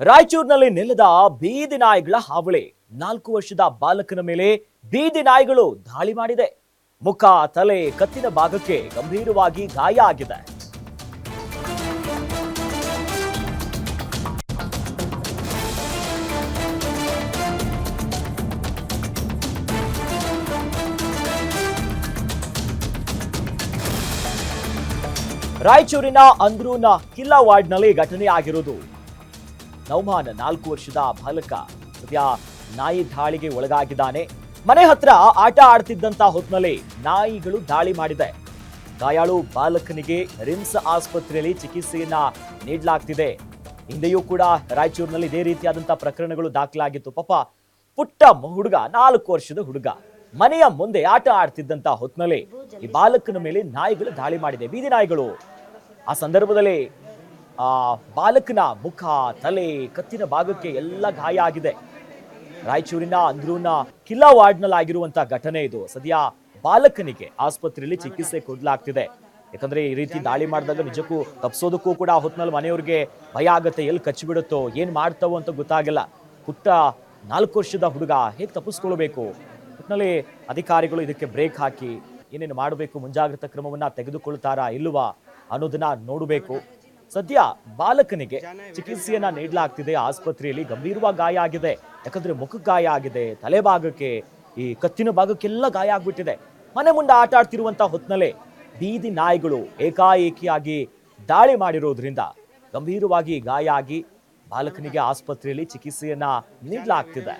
ರಾಯಚೂರಿನಲ್ಲಿ ನೆಲದ ಬೀದಿ ನಾಯಿಗಳ ಹಾವಳಿ. 4 ವರ್ಷದ ಬಾಲಕನ ಮೇಲೆ ಬೀದಿ ನಾಯಿಗಳು ದಾಳಿ ಮಾಡಿದೆ. ಮುಖ, ತಲೆ, ಕತ್ತಿನ ಭಾಗಕ್ಕೆ ಗಂಭೀರವಾಗಿ ಗಾಯ ಆಗಿದೆ. ರಾಯಚೂರಿನ ಅಂದ್ರೂನ ಕಿಲ್ಲಾ ವಾರ್ಡ್ನಲ್ಲಿ ಘಟನೆ ಆಗಿರುವುದು. ನೌಮಾನ್ 4 ವರ್ಷದ ಬಾಲಕ ಸದ್ಯ ನಾಯಿ ದಾಳಿಗೆ ಒಳಗಾಗಿದ್ದಾನೆ. ಮನೆ ಹತ್ರ ಆಟ ಆಡ್ತಿದ್ದಂತ ಹೊತ್ತಿನಲ್ಲಿ ನಾಯಿಗಳು ದಾಳಿ ಮಾಡಿದೆ. ಗಾಯಾಳು ಬಾಲಕನಿಗೆ ರಿಮ್ಸ್ ಆಸ್ಪತ್ರೆಯಲ್ಲಿ ಚಿಕಿತ್ಸೆಯನ್ನ ನೀಡಲಾಗ್ತಿದೆ. ಹಿಂದೆಯೂ ಕೂಡ ರಾಯಚೂರಿನಲ್ಲಿ ಇದೇ ರೀತಿಯಾದಂತಹ ಪ್ರಕರಣಗಳು ದಾಖಲಾಗಿತ್ತು. ಪಾಪ ಪುಟ್ಟ ಹುಡುಗ, 4 ವರ್ಷದ ಹುಡುಗ ಮನೆಯ ಮುಂದೆ ಆಟ ಆಡ್ತಿದ್ದಂತ ಹೊತ್ತಿನಲ್ಲಿ ಈ ಬಾಲಕನ ಮೇಲೆ ನಾಯಿಗಳು ದಾಳಿ ಮಾಡಿದೆ, ಬೀದಿ ನಾಯಿಗಳು. ಆ ಸಂದರ್ಭದಲ್ಲಿ ಬಾಲಕನ ಮುಖ, ತಲೆ, ಕತ್ತಿನ ಭಾಗಕ್ಕೆ ಎಲ್ಲ ಗಾಯ ಆಗಿದೆ. ರಾಯಚೂರಿನ ಅಂದ್ರೂನ ಕಿಲ್ಲಾ ವಾರ್ಡ್ನಲ್ಲಿ ಆಗಿರುವಂತಹ ಘಟನೆ ಇದು. ಸದ್ಯ ಬಾಲಕನಿಗೆ ಆಸ್ಪತ್ರೆಯಲ್ಲಿ ಚಿಕಿತ್ಸೆ ಕೊಡಲಾಗ್ತಿದೆ. ಯಾಕಂದ್ರೆ ಈ ರೀತಿ ದಾಳಿ ಮಾಡಿದಾಗ ನಿಜಕ್ಕೂ ತಪ್ಪಿಸೋದಕ್ಕೂ ಕೂಡ ಹೊತ್ತಿನಲ್ಲಿ ಮನೆಯವ್ರಿಗೆ ಭಯ ಆಗತ್ತೆ. ಎಲ್ಲಿ ಕಚ್ಚಿಬಿಡುತ್ತೋ, ಏನ್ ಮಾಡ್ತಾವೋ ಅಂತ ಗೊತ್ತಾಗಲ್ಲ. ಪುಟ್ಟ 4 ವರ್ಷದ ಹುಡುಗ ಹೇಗೆ ತಪ್ಪಿಸ್ಕೊಳ್ಬೇಕು? ಒಟ್ಟಿನಲ್ಲಿ ಅಧಿಕಾರಿಗಳು ಇದಕ್ಕೆ ಬ್ರೇಕ್ ಹಾಕಿ ಏನೇನು ಮಾಡಬೇಕು, ಮುಂಜಾಗ್ರತಾ ಕ್ರಮವನ್ನ ತೆಗೆದುಕೊಳ್ತಾರಾ ಇಲ್ವಾ ಅನ್ನೋದನ್ನ ನೋಡಬೇಕು. ಸದ್ಯ ಬಾಲಕನಿಗೆ ಚಿಕಿತ್ಸೆಯನ್ನ ನೀಡಲಾಗ್ತಿದೆ ಆಸ್ಪತ್ರೆಯಲ್ಲಿ. ಗಂಭೀರವಾಗಿ ಗಾಯ ಆಗಿದೆ. ಯಾಕಂದ್ರೆ ಮುಖಕ್ಕೆ ಗಾಯ ಆಗಿದೆ, ತಲೆ ಭಾಗಕ್ಕೆ, ಈ ಕತ್ತಿನ ಭಾಗಕ್ಕೆಲ್ಲ ಗಾಯ ಆಗ್ಬಿಟ್ಟಿದೆ. ಮನೆ ಮುಂದೆ ಆಟ ಆಡ್ತಿರುವಂತ ಹೊತ್ತಿನಲ್ಲೇ ಬೀದಿ ನಾಯಿಗಳು ಏಕಾಏಕಿಯಾಗಿ ದಾಳಿ ಮಾಡಿರೋದ್ರಿಂದ ಗಂಭೀರವಾಗಿ ಗಾಯ ಆಗಿ ಬಾಲಕನಿಗೆ ಆಸ್ಪತ್ರೆಯಲ್ಲಿ ಚಿಕಿತ್ಸೆಯನ್ನ ನೀಡಲಾಗ್ತಿದೆ.